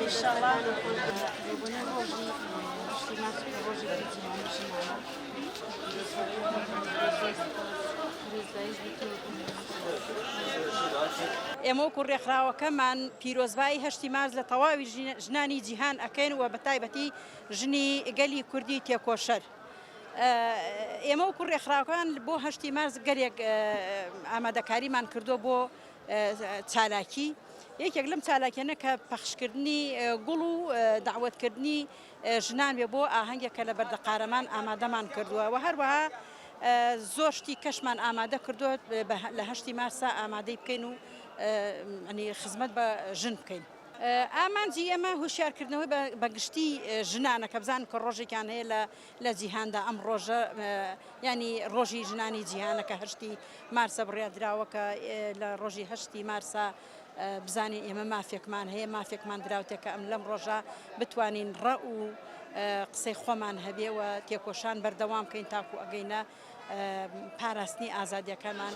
انشاءالله بۆبوونە ڕۆژی هەشتی مارس ڕۆژێکی جیهانی ژنانە ئێمە وەکو ڕێکخراوەکەمان پیرۆزبایی هەشتی مارس لە تەواوی ژنانی جیهان ئەکەین و بە تایبەتی ژنی گەلی کوردی تێکۆشەر. ئێمە وەکو ڕێکخراوەکان بۆ هەشتی مارس گەلێک ئامادەکاریمان کردووە بۆ چالاکی. یەکێک لەم چالاکیانە کە پەخشکردنی گوڵ و داوەتکردنی ژنان بێ بۆ ئاهەنگێکە لە بەردە قارەمان ئامادەمان کردووە و هەروەها زۆر شتی کەشمان ئامادە کردووە لە هەشتی مارسا ئامادەی بکەین و خزمەت بە ژن بکەین. ئامانجی ئێمە هوشیارکردنەوەی بەگشتی ژنانە کە بزانن کە ڕۆژێکیان هەیە لە جیهاندا ئەم ڕۆژە ینی ڕۆژی ژنانی جیهانە کە هەشتی مارسە بڕیادراوە کە لە ڕۆژی هەشتی مارسا بزانین ئێمە مافێکمان هەیە مافێکمان دراوتێکە ئەم لەم ڕۆژە بتوانین ڕە و قسەی خۆمان هەبێەوە تێکۆشان بەردەوام بکەین تاکو ئەگەینە پاراستنی ئازادیەکەمان.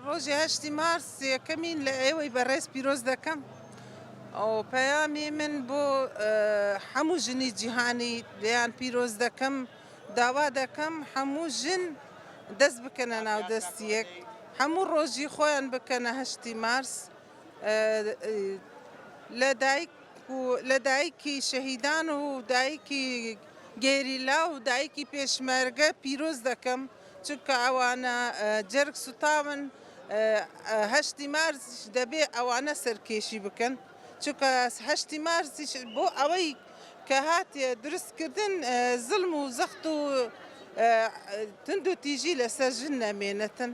ڕۆژی هەشتی مارس یەکەمین لە ئێوەی بەڕێز پیرۆز دەکەم. ئەو پەیامی من بۆ هەموو ژنی جیهانی دەیان پیرۆز دەکەم داوا دەکەم هەموو ژن دەست بکەنە ناو دەستیەک هەموو ڕۆژی خۆیان بکەنە هەشتی مارس لە دایکی شەهیدان و دایکی گێریلا و دایکی پێشمەرگە پیرۆز دەکەم چونکە ئەوانە جەرگ سوتاون هەشتی مارس دەبێ ئەوانە سەرکێشی بکەن چونکە هەشتی مارسیش بۆ ئەوەی کە هاتیە دروستکردن زڵم و زەخت و تند و تیژی لەسەر ژن نەمێنێتن.